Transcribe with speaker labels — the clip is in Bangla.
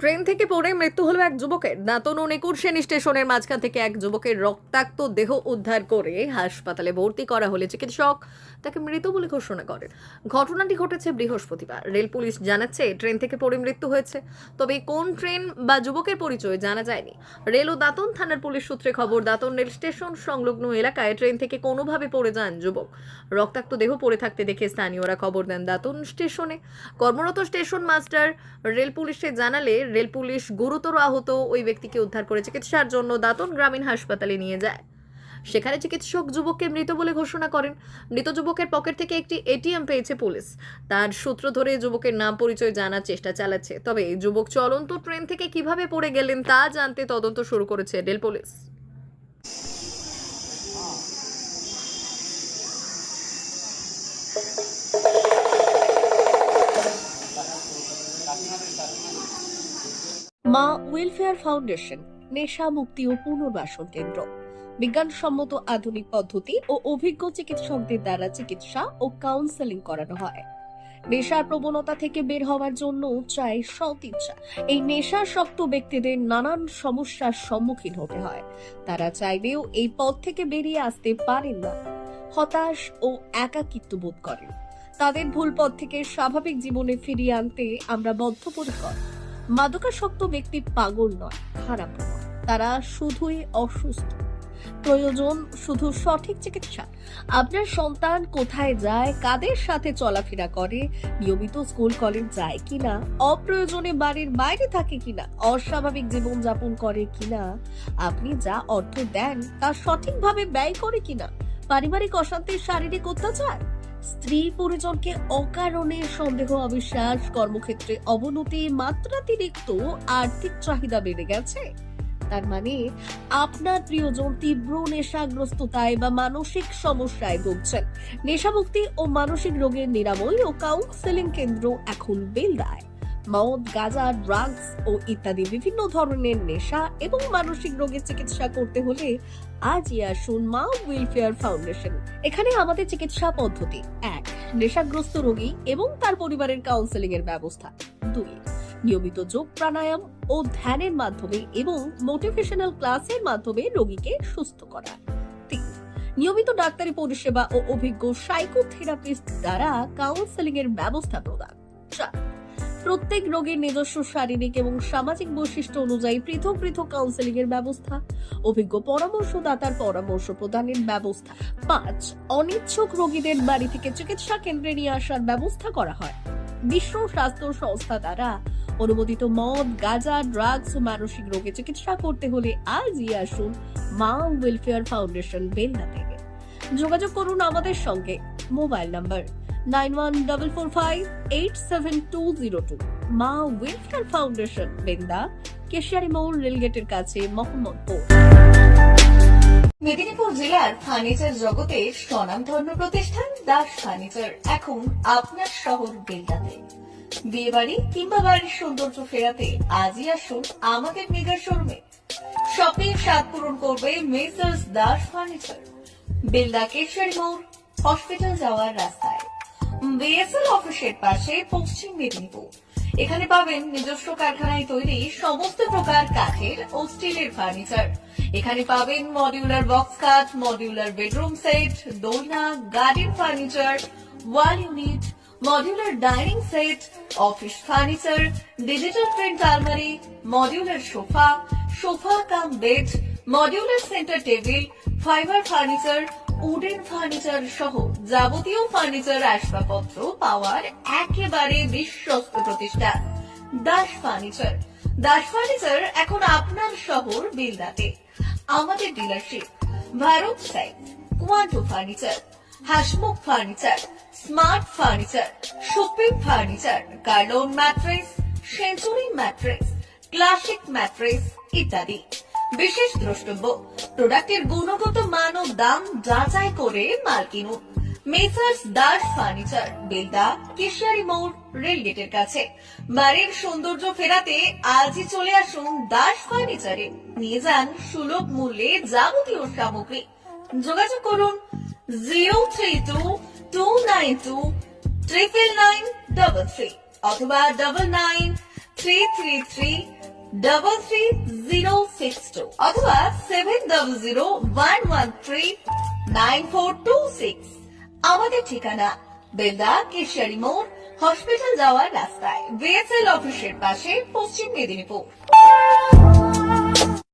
Speaker 1: ট্রেন থেকে পড়ে মৃত্যু হলো এক যুবকের। দাঁতন ও নেকুরসেনী স্টেশনের মাঝখান থেকে এক যুবকের রক্তাক্ত দেহ উদ্ধার করে হাসপাতালে ভর্তি করা হলে চিকিৎসক তাকে মৃত বলে ঘোষণা করেন। ঘটনাটি ঘটেছে বৃহস্পতিবার। রেল পুলিশ জানাচ্ছে ট্রেন থেকে পড়ে মৃত্যু হয়েছে, তবে কোন ট্রেন বা যুবকের পরিচয় জানা যায়নি। রেল ও দাঁতন থানার পুলিশ সূত্রে খবর, দাঁতন রেল স্টেশন সংলগ্ন এলাকায় ট্রেন থেকে কোনোভাবে পড়ে যান যুবক। রক্তাক্ত দেহ পড়ে থাকতে দেখে স্থানীয়রা খবর দেন দাঁতন স্টেশনে। কর্মরত স্টেশন মাস্টার রেল পুলিশে জানালে রেল পুলিশ গুরুতর আহত ওই ব্যক্তিকে উদ্ধার করে চিকিৎসার জন্য দাঁতন গ্রামীণ হাসপাতালে নিয়ে যায়। সেখানে চিকিৎসক যুবককে মৃত বলে ঘোষণা করেন। মৃত যুবকের পকেট থেকে একটি এটিএম পেয়েছে পুলিশ। তার সূত্র ধরে যুবকের নাম পরিচয় জানার চেষ্টা চালাচ্ছে, তবে যুবক চলন্ত ট্রেন থেকে কিভাবে পড়ে গেলেন তা জানতে তদন্ত শুরু করেছে রেল পুলিশ। মা ওয়েলফেয়ার ফাউন্ডেশন নেশা মুক্তি ও পুনর্বাসন কেন্দ্র বিজ্ঞানসম্মত আধুনিক পদ্ধতি ও অভিজ্ঞ চিকিৎসকদের দ্বারা চিকিৎসা ও কাউন্সেলিং করানো হয়। নেশার প্রবণতা থেকে বের হওয়ার জন্য চাই সৎ ইচ্ছা। এই নেশাসক্ত ব্যক্তিদের নানান সমস্যার সম্মুখীন হতে হয়। তারা চাইলেও এই পথ থেকে বেরিয়ে আসতে পারেন না, হতাশ ও একাকিত্ব বোধ করেন। তাদের ভুল পথ থেকে স্বাভাবিক জীবনে ফিরিয়ে আনতে আমরা বদ্ধপরিকর। মাদকাসক্ত ব্যক্তি পাগল নয়, খারাপ নয়, তারা শুধুই অসুস্থ। প্রয়োজন শুধু সঠিক চিকিৎসা। আপনার সন্তান কোথায় যায়, কাদের সাথে চলাফেরা করে, নিয়মিত স্কুল কলেজ যায় কিনা, অপ্রয়োজনে বাড়ির বাইরে থাকে কিনা, অস্বাভাবিক জীবন যাপন করে কিনা, আপনি যা অর্থ দেন তা সঠিকভাবে ব্যয় করে কিনা, পারিবারিক অশান্তি, শারীরিক অত্যাচার, স্ত্রী পরিজনকে অকারণে সন্দেহ, অবিশ্বাস, কর্মক্ষেত্রে অবনতি, মাত্রাতিরিক্ত আর্থিক চাহিদা বেড়ে গেছে, তার মানে আপনার প্রিয়জন তীব্র নেশাগ্রস্ততায় বা মানসিক সমস্যায় ভুগছেন। নেশামুক্তি ও মানসিক রোগের নিরাময় ও কাউন্সেলিং কেন্দ্র এখন বেলদায়। মদ, গাঁজা, ড্রাগস ও ইত্যাদি বিভিন্ন ধরনের নেশা এবং মানসিক রোগের চিকিৎসা করতে হলে আজই আসুন মা ওয়েলফেয়ার ফাউন্ডেশন। এখানে আমাদের চিকিৎসা পদ্ধতি: 1. নেশাগ্রস্ত রোগী এবং তার পরিবারের কাউন্সেলিং এর ব্যবস্থা। 2. নিয়মিত যোগ, প্রাণায়াম ও ধ্যানের মাধ্যমে এবং মোটিভেশনাল ক্লাসের মাধ্যমে রোগীকে সুস্থ করা। 3. নিয়মিত ডাক্তারি পরিষেবা ও অভিজ্ঞ সাইকোথেরাপিস্ট দ্বারা কাউন্সেলিং এর ব্যবস্থা প্রদান। 4. প্রত্যেক রোগীর নিজস্ব শারীরিক এবং সামাজিক বৈশিষ্ট্য অনুযায়ী পৃথক পৃথক কাউন্সেলিং এর ব্যবস্থা, অভিজ্ঞ পরামর্শদাতার পরামর্শ প্রদানের ব্যবস্থা। 5. অনিচ্ছুক রোগীদের বাড়ি থেকে চিকিৎসা কেন্দ্রে নিয়ে আসার ব্যবস্থা করা হয়। বিশ্ব স্বাস্থ্য সংস্থা দ্বারা অনুমোদিত মদ, গাঁজা, ড্রাগস ও মানসিক রোগে চিকিৎসা করতে হলে আজই আসুন মা ওয়েলফেয়ার ফাউন্ডেশন বেলদা থেকে। যোগাযোগ করুন আমাদের সঙ্গে। Mobile number 9144587202। মা ওয়েলফেয়ার ফাউন্ডেশন, বেলদা, কেশিয়ারি মোড়, রেলগেটের কাছে, মোহাম্মদপুর।
Speaker 2: মেদিনীপুর জেলার ফার্নিচার জগতের স্বনামধন্য প্রতিষ্ঠান দাস ফার্নিচার এখন আপনার শহর বেলদাতে। বিয়ে বাড়ি কিংবা বাড়ির সৌন্দর্য ফেরাতে আজই আসুন আমাদের মেগা শোরুমে। শপিং স্বাদ পূরণ করবে মেসার্স দাস ফার্নিচার, বেলদা, কেশিয়ারি মোড়, হসপিটাল যাওয়ার রাস্তায়, বিএসএল অফিসের পাশে, পশ্চিম মেদিনীপুর। এখানে পাবেন নিজস্ব কারখানায় তৈরি সমস্ত প্রকার কাঠের ও স্টিলের ফার্নিচার। এখানে পাবেন modular box cut, modular bedroom set, দোলনা, garden furniture, wall unit, modular dining set, office furniture, digital print আলমারি, modular sofa, sofa cum bed, modular centre table, fibre furniture, wooden furniture সহ যাবতীয় ফার্নিচার আসবাবপত্র পাওয়ার একেবারে বিশ্বস্ত প্রতিষ্ঠান দাস ফার্নিচার। দাস ফার্নিচার এখন আপনার শহর বেলদাতে। আমাদের dealership: Bharat side, Quanto furniture, Hasmukh furniture, smart furniture, supreme furniture, Kurlon mattress, century mattress, classic mattress ইত্যাদি। বিশেষ দ্রষ্টব্য: প্রোডাক্টের গুণগত মান ও দাম যাচাই করে মাল কিনুন। মেসার্স দাস ফার্নিচার, বেলদা, কেশিয়ারি মোড়, রেলগেটের কাছে। বাড়ির সৌন্দর্য ফেরাতে আজই চলে আসুন দাস ফার্নিচারে। নিয়ে যান সুলভ মূল্যে যাবতীয় সামগ্রী। যোগাযোগ করুন 03229299933 অথবা 99 333-33-062 অথবা 700113-9426। আমাদের ঠিকানা বেলদা কেশিয়ারি মোড়, হসপিটাল যাওয়ার রাস্তায়, বিএসএল অফিসের পাশে, পশ্চিম মেদিনীপুর।